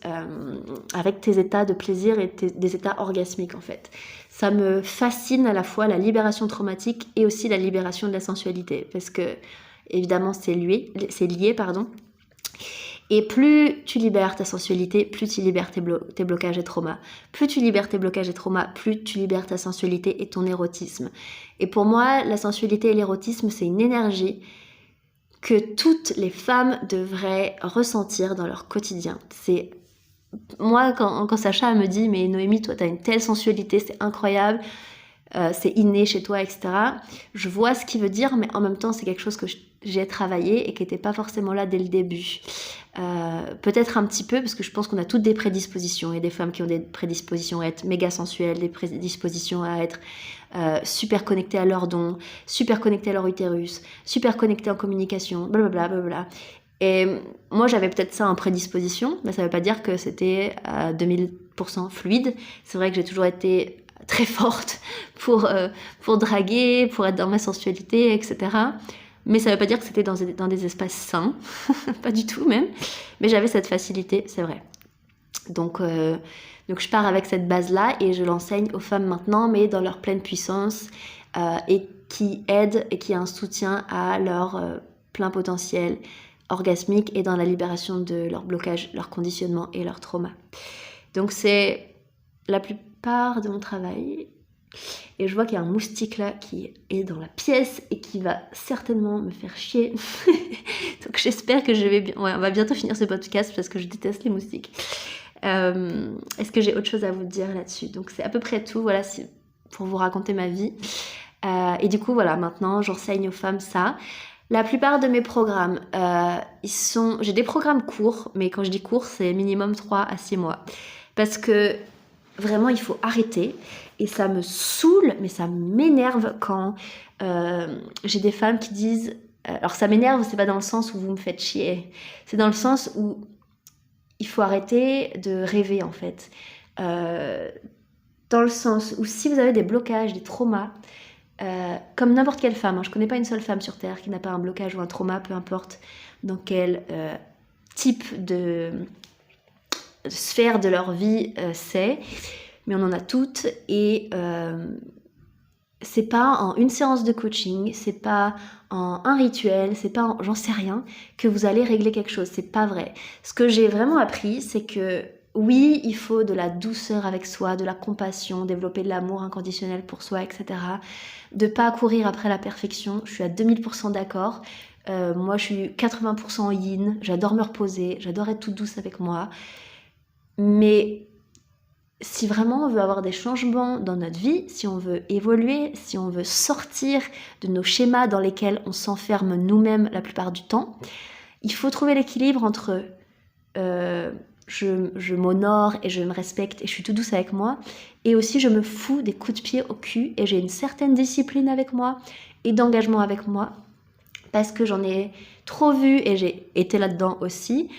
S1: avec tes états de plaisir et des états orgasmiques en fait. Ça me fascine à la fois la libération traumatique et aussi la libération de la sensualité parce que évidemment c'est lié. Et plus tu libères ta sensualité, plus tu libères tes blocages et traumas. Plus tu libères tes blocages et traumas, plus tu libères ta sensualité et ton érotisme. Et pour moi, la sensualité et l'érotisme, c'est une énergie que toutes les femmes devraient ressentir dans leur quotidien. C'est moi, quand Sacha me dit « Mais Noémie, toi, t'as une telle sensualité, c'est incroyable, c'est inné chez toi, etc. » Je vois ce qu'il veut dire, mais en même temps, c'est quelque chose que j'ai travaillé et qui n'était pas forcément là dès le début. Peut-être un petit peu, parce que je pense qu'on a toutes des prédispositions. Il y a des femmes qui ont des prédispositions à être méga sensuelles, des prédispositions à être super connectées à leurs dons, super connectées à leur utérus, super connectées en communication, blablabla, blablabla. Et moi, j'avais peut-être ça en prédisposition, mais ça ne veut pas dire que c'était à 2000% fluide. C'est vrai que j'ai toujours été très forte pour draguer, pour être dans ma sensualité, etc. Mais ça veut pas dire que c'était dans des espaces sains, pas du tout même. Mais j'avais cette facilité, c'est vrai. Donc je pars avec cette base-là et je l'enseigne aux femmes maintenant, mais dans leur pleine puissance et qui aide et qui est un soutien à leur plein potentiel orgasmique et dans la libération de leur blocage, leur conditionnement et leur trauma. Donc c'est la plupart de mon travail. Et je vois qu'il y a un moustique là qui est dans la pièce et qui va certainement me faire chier. Donc j'espère que je vais bien... Ouais, on va bientôt finir ce podcast parce que je déteste les moustiques. Est-ce que j'ai autre chose à vous dire là-dessus? Donc c'est à peu près tout, voilà, pour vous raconter ma vie. Et du coup, voilà, maintenant j'enseigne aux femmes ça. La plupart de mes programmes, j'ai des programmes courts, mais quand je dis courts, c'est minimum 3 à 6 mois. Parce que vraiment, il faut arrêter. Et ça me saoule, mais ça m'énerve quand j'ai des femmes qui disent... alors ça m'énerve, c'est pas dans le sens où vous me faites chier. C'est dans le sens où il faut arrêter de rêver, en fait. Dans le sens où si vous avez des blocages, des traumas, comme n'importe quelle femme, je connais pas une seule femme sur Terre qui n'a pas un blocage ou un trauma, peu importe dans quel type de sphère de leur vie c'est, mais on en a toutes et c'est pas en une séance de coaching, c'est pas en un rituel, c'est pas en j'en sais rien que vous allez régler quelque chose, c'est pas vrai. Ce que j'ai vraiment appris, c'est que oui, il faut de la douceur avec soi, de la compassion, développer de l'amour inconditionnel pour soi, etc. De pas courir après la perfection, je suis à 2000% d'accord. Moi, je suis 80% yin, j'adore me reposer, j'adore être toute douce avec moi. Mais si vraiment on veut avoir des changements dans notre vie, si on veut évoluer, si on veut sortir de nos schémas dans lesquels on s'enferme nous-mêmes la plupart du temps, il faut trouver l'équilibre entre je m'honore et je me respecte et je suis tout douce avec moi, et aussi je me fous des coups de pied au cul et j'ai une certaine discipline avec moi et d'engagement avec moi, parce que j'en ai trop vu et j'ai été là-dedans aussi,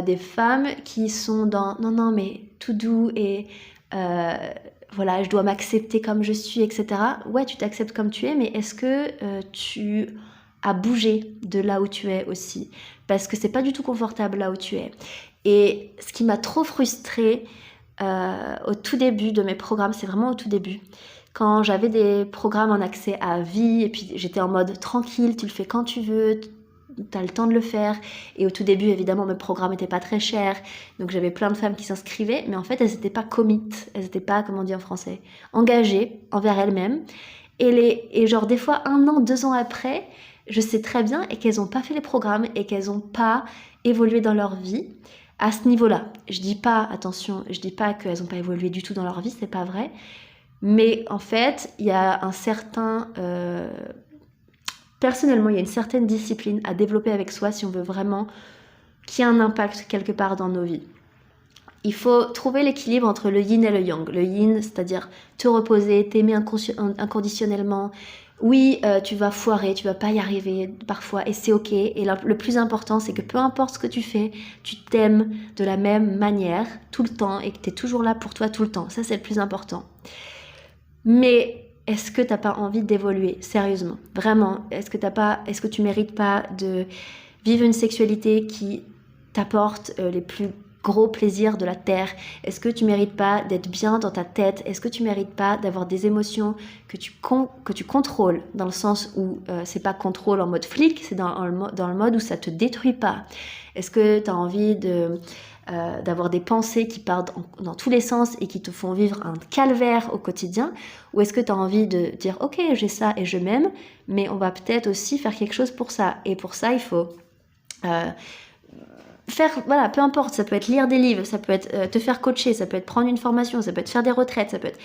S1: des femmes qui sont dans non mais tout doux et voilà, je dois m'accepter comme je suis, etc. Ouais, tu t'acceptes comme tu es, mais est-ce que tu as bougé de là où tu es aussi? Parce que c'est pas du tout confortable là où tu es. Et ce qui m'a trop frustrée au tout début de mes programmes, c'est vraiment au tout début, quand j'avais des programmes en accès à vie, et puis j'étais en mode tranquille, tu le fais quand tu veux, t'as le temps de le faire. Et au tout début, évidemment, mes programmes n'étaient pas très chers, donc j'avais plein de femmes qui s'inscrivaient, mais en fait, elles n'étaient pas commit, elles n'étaient pas, comment on dit en français, engagées envers elles-mêmes. Et genre des fois, 1 an, 2 ans après, je sais très bien et qu'elles n'ont pas fait les programmes et qu'elles n'ont pas évolué dans leur vie à ce niveau-là. Je dis pas, attention, je dis pas qu'elles n'ont pas évolué du tout dans leur vie, c'est pas vrai. Mais en fait, il y a un certain... personnellement, il y a une certaine discipline à développer avec soi si on veut vraiment qu'il y ait un impact quelque part dans nos vies. Il faut trouver l'équilibre entre le yin et le yang. Le yin, c'est-à-dire te reposer, t'aimer inconditionnellement. Oui, tu vas foirer, tu vas pas y arriver parfois et c'est ok. Et le plus important, c'est que peu importe ce que tu fais, tu t'aimes de la même manière tout le temps et que tu es toujours là pour toi tout le temps. Ça, c'est le plus important. Mais est-ce que t'as pas envie d'évoluer sérieusement? Vraiment, est-ce que tu mérites pas de vivre une sexualité qui t'apporte les plus gros plaisirs de la terre? Est-ce que tu mérites pas d'être bien dans ta tête? Est-ce que tu mérites pas d'avoir des émotions que tu contrôles, dans le sens où c'est pas contrôle en mode flic, c'est dans le mode où ça te détruit pas? Est-ce que tu as envie d'avoir des pensées qui partent dans tous les sens et qui te font vivre un calvaire au quotidien? Ou est-ce que tu as envie de dire ok, j'ai ça et je m'aime, mais on va peut-être aussi faire quelque chose pour ça? Et pour ça, il faut faire, voilà, peu importe, ça peut être lire des livres, ça peut être te faire coacher, ça peut être prendre une formation, ça peut être faire des retraites, ça peut être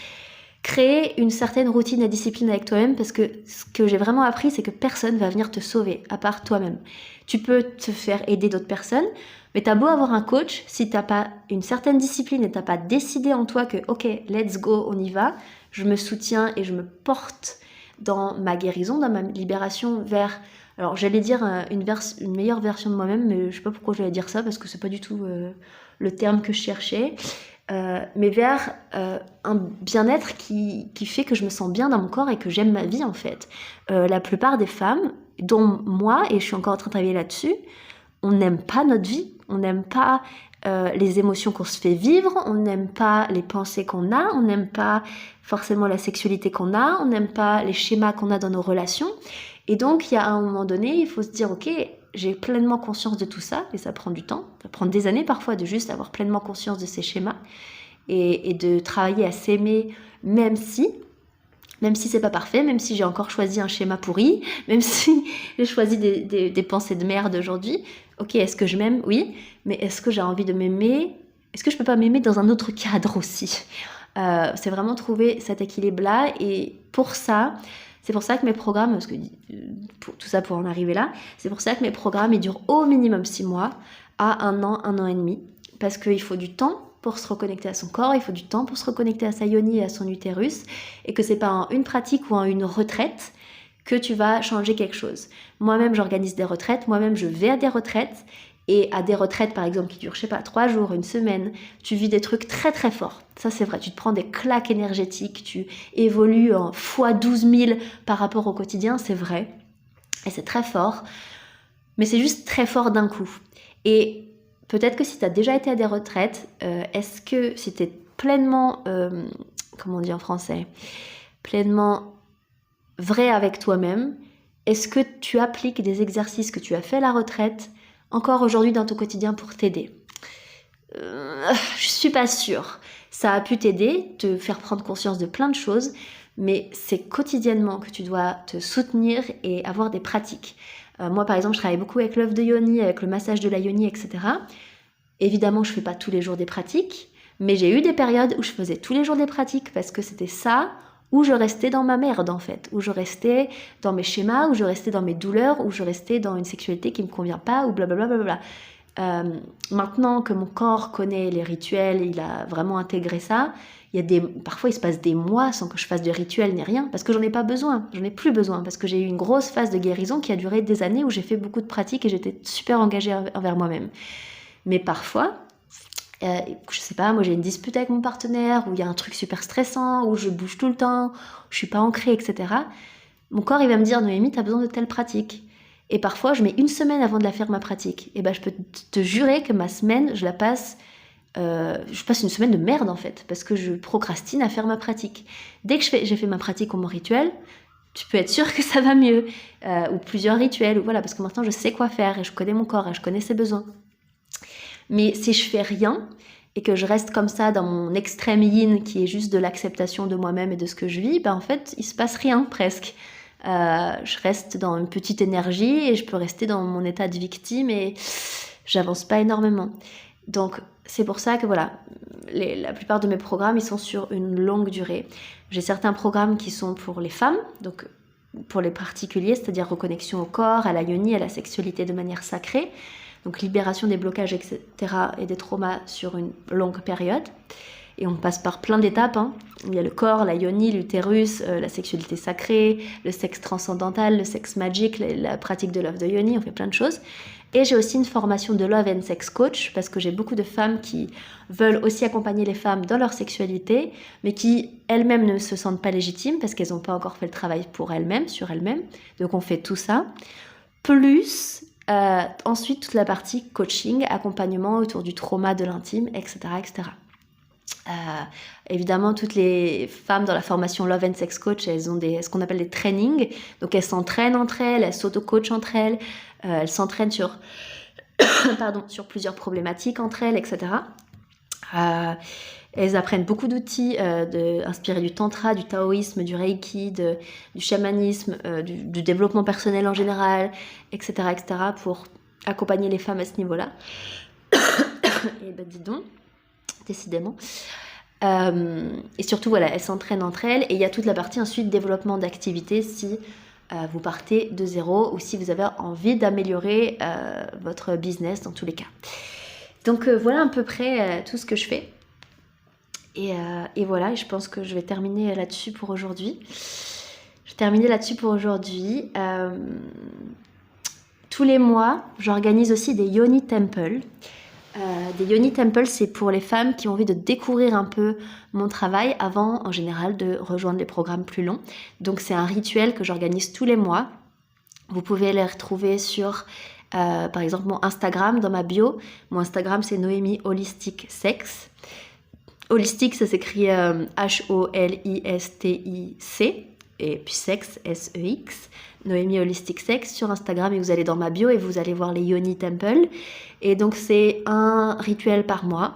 S1: créer une certaine routine et discipline avec toi-même, parce que ce que j'ai vraiment appris, c'est que personne va venir te sauver à part toi-même. Tu peux te faire aider d'autres personnes, mais t'as beau avoir un coach, si t'as pas une certaine discipline et t'as pas décidé en toi que ok, let's go, on y va, je me soutiens et je me porte dans ma guérison, dans ma libération vers... Alors j'allais dire une meilleure version de moi-même, mais je sais pas pourquoi j'allais dire ça, parce que c'est pas du tout le terme que je cherchais. mais vers un bien-être qui fait que je me sens bien dans mon corps et que j'aime ma vie en fait. La plupart des femmes, dont moi, et je suis encore en train de travailler là-dessus, on n'aime pas notre vie, on n'aime pas les émotions qu'on se fait vivre, on n'aime pas les pensées qu'on a, on n'aime pas forcément la sexualité qu'on a, on n'aime pas les schémas qu'on a dans nos relations. Et donc, il y a un moment donné, il faut se dire, ok, j'ai pleinement conscience de tout ça, et ça prend du temps, ça prend des années parfois de juste avoir pleinement conscience de ces schémas, et de travailler à s'aimer, même si c'est pas parfait, même si j'ai encore choisi un schéma pourri, même si j'ai choisi des pensées de merde aujourd'hui. Ok, est-ce que je m'aime? Oui, mais est-ce que j'ai envie de m'aimer? Est-ce que je peux pas m'aimer dans un autre cadre aussi? C'est vraiment trouver cet équilibre-là, et c'est pour ça que mes programmes, parce que tout ça pour en arriver là, c'est pour ça que mes programmes, ils durent au minimum 6 mois à 1 an et demi, parce qu'il faut du temps pour se reconnecter à son corps, il faut du temps pour se reconnecter à sa yoni et à son utérus, et que c'est pas en une pratique ou en une retraite que tu vas changer quelque chose. Moi-même, j'organise des retraites, moi-même, je vais à des retraites, et à des retraites, par exemple, qui durent, je sais pas, 3 jours, une semaine, tu vis des trucs très très forts. Ça, c'est vrai, tu te prends des claques énergétiques, tu évolues en fois 12 000 par rapport au quotidien, c'est vrai, et c'est très fort, mais c'est juste très fort d'un coup. Et peut-être que si tu as déjà été à des retraites, est-ce que si tu es pleinement, comment on dit en français, pleinement vrai avec toi-même, est-ce que tu appliques des exercices que tu as fait à la retraite encore aujourd'hui dans ton quotidien pour t'aider? Je suis pas sûre. Ça a pu t'aider, te faire prendre conscience de plein de choses, mais c'est quotidiennement que tu dois te soutenir et avoir des pratiques. Moi, par exemple, je travaille beaucoup avec l'œuf de yoni, avec le massage de la yoni, etc. Évidemment, je fais pas tous les jours des pratiques, mais j'ai eu des périodes où je faisais tous les jours des pratiques parce que c'était ça, où je restais dans ma merde en fait, où je restais dans mes schémas, où je restais dans mes douleurs, où je restais dans une sexualité qui me convient pas, ou blablabla. Maintenant que mon corps connaît les rituels, il a vraiment intégré ça, parfois il se passe des mois sans que je fasse de rituels ni rien, parce que j'en ai pas besoin, j'en ai plus besoin, parce que j'ai eu une grosse phase de guérison qui a duré des années où j'ai fait beaucoup de pratiques et j'étais super engagée envers moi-même. Mais parfois, je sais pas, moi j'ai une dispute avec mon partenaire, où il y a un truc super stressant, où je bouge tout le temps, où je suis pas ancrée, etc. Mon corps il va me dire, Noémie, t'as besoin de telle pratique. Et parfois, je mets une semaine avant de la faire ma pratique. Et ben, je peux te jurer que ma semaine, je passe une semaine de merde en fait, parce que je procrastine à faire ma pratique. Dès que j'ai fait ma pratique ou mon rituel, tu peux être sûr que ça va mieux, ou plusieurs rituels, ou voilà, parce que maintenant je sais quoi faire et je connais mon corps et je connais ses besoins. Mais si je fais rien et que je reste comme ça dans mon extrême yin, qui est juste de l'acceptation de moi-même et de ce que je vis, ben en fait, il se passe rien presque. Je reste dans une petite énergie et je peux rester dans mon état de victime et j'avance pas énormément. Donc c'est pour ça que voilà, la plupart de mes programmes ils sont sur une longue durée. J'ai certains programmes qui sont pour les femmes, donc pour les particuliers, c'est-à-dire reconnexion au corps, à la yoni, à la sexualité de manière sacrée, donc libération des blocages, etc. et des traumas sur une longue période. Et on passe par plein d'étapes. Il y a le corps, la yoni, l'utérus, la sexualité sacrée, le sexe transcendantal, le sexe magique, la pratique de l'œuf de yoni, on fait plein de choses. Et j'ai aussi une formation de Love and Sex Coach, parce que j'ai beaucoup de femmes qui veulent aussi accompagner les femmes dans leur sexualité, mais qui elles-mêmes ne se sentent pas légitimes, parce qu'elles n'ont pas encore fait le travail pour elles-mêmes, sur elles-mêmes. Donc on fait tout ça. Plus ensuite toute la partie coaching, accompagnement autour du trauma de l'intime, etc. etc. Évidemment, toutes les femmes dans la formation Love and Sex Coach, elles ont ce qu'on appelle des trainings. Donc elles s'entraînent entre elles s'auto-coachent entre elles, elles s'entraînent sur plusieurs problématiques entre elles, etc. Elles apprennent beaucoup d'outils inspirés du tantra, du taoïsme, du reiki, du chamanisme, du développement personnel en général, etc., etc. pour accompagner les femmes à ce niveau-là. Et ben dis donc, décidément. Et surtout, voilà, elles s'entraînent entre elles. Et il y a toute la partie ensuite développement d'activité si vous partez de zéro ou si vous avez envie d'améliorer votre business dans tous les cas. Donc voilà à peu près tout ce que je fais. Et voilà, je pense que je vais terminer là-dessus pour aujourd'hui. Tous les mois, j'organise aussi des Yoni Temple. Des Yoni Temples, c'est pour les femmes qui ont envie de découvrir un peu mon travail avant, en général, de rejoindre les programmes plus longs. Donc c'est un rituel que j'organise tous les mois. Vous pouvez les retrouver sur, par exemple, mon Instagram, dans ma bio. Mon Instagram, c'est Noémie Holistic Sex. Holistic, ça s'écrit H-O-L-I-S-T-I-C. Et puis sex, S-E-X. Noémie Holistic Sex sur Instagram, et vous allez dans ma bio et vous allez voir les Yoni Temple. Et donc c'est un rituel par mois.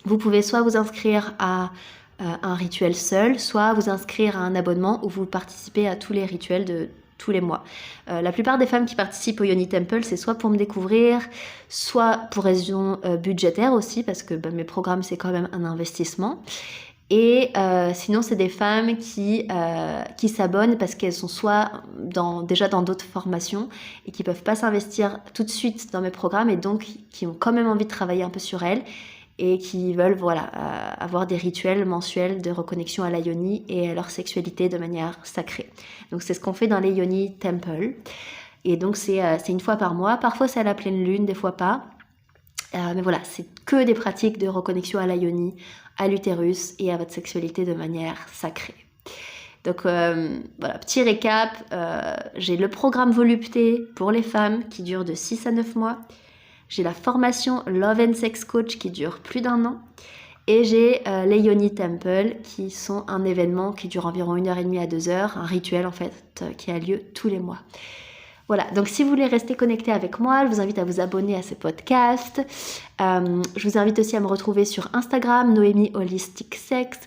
S1: Vous pouvez soit vous inscrire à un rituel seul, soit vous inscrire à un abonnement où vous participez à tous les rituels de tous les mois. La plupart des femmes qui participent au Yoni Temple, c'est soit pour me découvrir, soit pour raison budgétaire aussi, parce que mes programmes, c'est quand même un investissement. Et sinon, c'est des femmes qui s'abonnent parce qu'elles sont soit déjà dans d'autres formations et qui ne peuvent pas s'investir tout de suite dans mes programmes, et donc qui ont quand même envie de travailler un peu sur elles et qui veulent avoir des rituels mensuels de reconnexion à la yoni et à leur sexualité de manière sacrée. Donc c'est ce qu'on fait dans les Yoni Temple. Et donc c'est une fois par mois. Parfois c'est à la pleine lune, des fois pas. Mais voilà, c'est que des pratiques de reconnexion à la yoni, à l'utérus et à votre sexualité de manière sacrée. Donc voilà, petit récap, j'ai le programme Volupté pour les femmes qui dure de 6 à 9 mois. J'ai la formation Love and Sex Coach qui dure plus d'1 an. Et j'ai les Yoni Temple qui sont un événement qui dure environ 1h30 à 2h, un rituel en fait qui a lieu tous les mois. Voilà, donc si vous voulez rester connecté avec moi, je vous invite à vous abonner à ce podcast. Je vous invite aussi à me retrouver sur Instagram, Noémie Holistic Sex,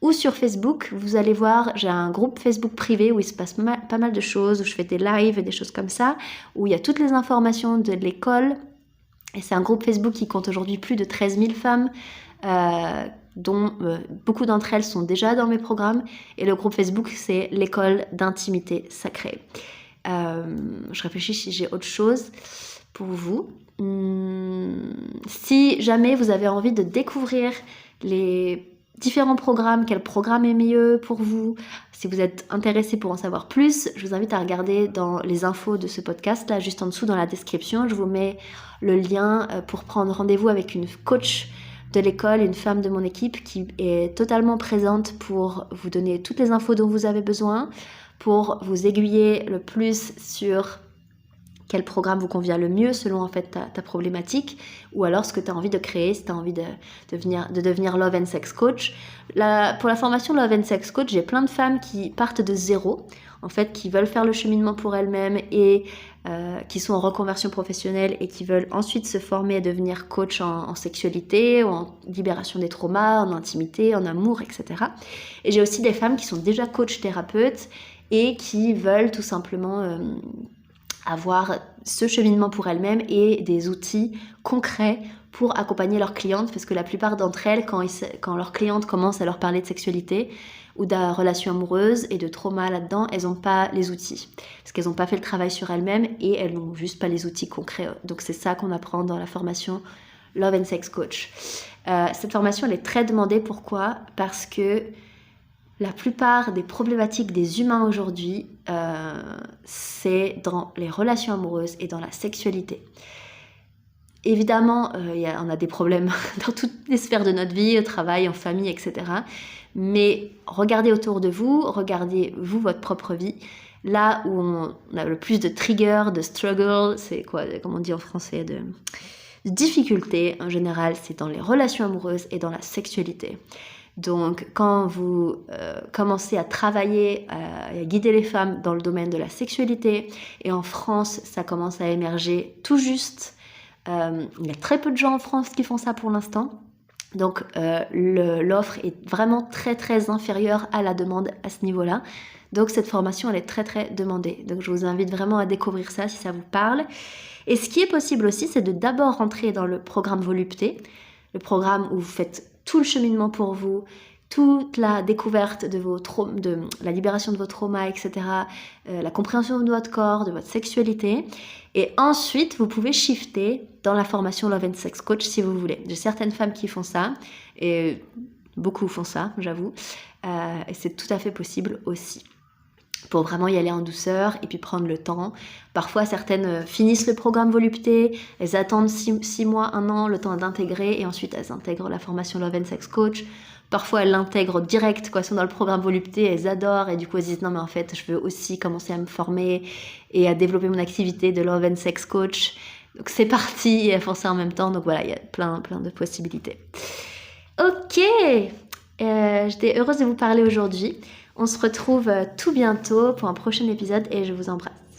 S1: ou sur Facebook. Vous allez voir, j'ai un groupe Facebook privé où il se passe pas mal de choses, où je fais des lives et des choses comme ça, où il y a toutes les informations de l'école. Et c'est un groupe Facebook qui compte aujourd'hui plus de 13 000 femmes, dont beaucoup d'entre elles sont déjà dans mes programmes. Et le groupe Facebook, c'est l'école d'intimité sacrée. Je réfléchis si j'ai autre chose pour vous. Si jamais vous avez envie de découvrir les différents programmes, quel programme est mieux pour vous, si vous êtes intéressé pour en savoir plus, je vous invite à regarder dans les infos de ce podcast, là juste en dessous dans la description, je vous mets le lien pour prendre rendez-vous avec une coach de l'école, une femme de mon équipe qui est totalement présente pour vous donner toutes les infos dont vous avez besoin, pour vous aiguiller le plus sur quel programme vous convient le mieux selon en fait ta problématique, ou alors ce que tu as envie de créer, si tu as envie de devenir Love and Sex Coach. Pour la formation Love and Sex Coach, j'ai plein de femmes qui partent de zéro, en fait, qui veulent faire le cheminement pour elles-mêmes et qui sont en reconversion professionnelle et qui veulent ensuite se former à devenir coach en sexualité, ou en libération des traumas, en intimité, en amour, etc. Et j'ai aussi des femmes qui sont déjà coach thérapeutes et qui veulent tout simplement avoir ce cheminement pour elles-mêmes et des outils concrets pour accompagner leurs clientes, parce que la plupart d'entre elles, quand leurs clientes commencent à leur parler de sexualité ou de relation amoureuse et de trauma là-dedans, elles n'ont pas les outils, parce qu'elles n'ont pas fait le travail sur elles-mêmes et elles n'ont juste pas les outils concrets. Donc c'est ça qu'on apprend dans la formation Love and Sex Coach. Cette formation, elle est très demandée. Pourquoi ? Parce que la plupart des problématiques des humains aujourd'hui, c'est dans les relations amoureuses et dans la sexualité. Évidemment, on a des problèmes dans toutes les sphères de notre vie, au travail, en famille, etc. Mais regardez autour de vous, regardez-vous votre propre vie. Là où on a le plus de triggers, de struggle, c'est quoi, comme on dit en français, de difficultés en général, c'est dans les relations amoureuses et dans la sexualité. Donc, quand vous commencez à travailler et à guider les femmes dans le domaine de la sexualité, et en France, ça commence à émerger tout juste. Il y a très peu de gens en France qui font ça pour l'instant. Donc, l'offre est vraiment très, très inférieure à la demande à ce niveau-là. Donc, cette formation, elle est très, très demandée. Donc, je vous invite vraiment à découvrir ça si ça vous parle. Et ce qui est possible aussi, c'est de d'abord rentrer dans le programme Volupté, le programme où vous faites tout le cheminement pour vous, toute la découverte de la libération de vos traumas, etc., la compréhension de votre corps, de votre sexualité. Et ensuite, vous pouvez shifter dans la formation Love and Sex Coach si vous voulez. J'ai certaines femmes qui font ça, et beaucoup font ça, j'avoue, et c'est tout à fait possible aussi. pour vraiment y aller en douceur et puis prendre le temps. Parfois, certaines finissent le programme Volupté, elles attendent 6 mois, 1 an, le temps d'intégrer, et ensuite elles intègrent la formation Love and Sex Coach. Parfois, elles l'intègrent direct, elles sont dans le programme Volupté, elles adorent, et du coup elles disent non mais en fait je veux aussi commencer à me former et à développer mon activité de Love and Sex Coach. Donc c'est parti, et elles font ça en même temps, donc voilà, il y a plein de possibilités. Ok, j'étais heureuse de vous parler aujourd'hui. On se retrouve tout bientôt pour un prochain épisode et je vous embrasse.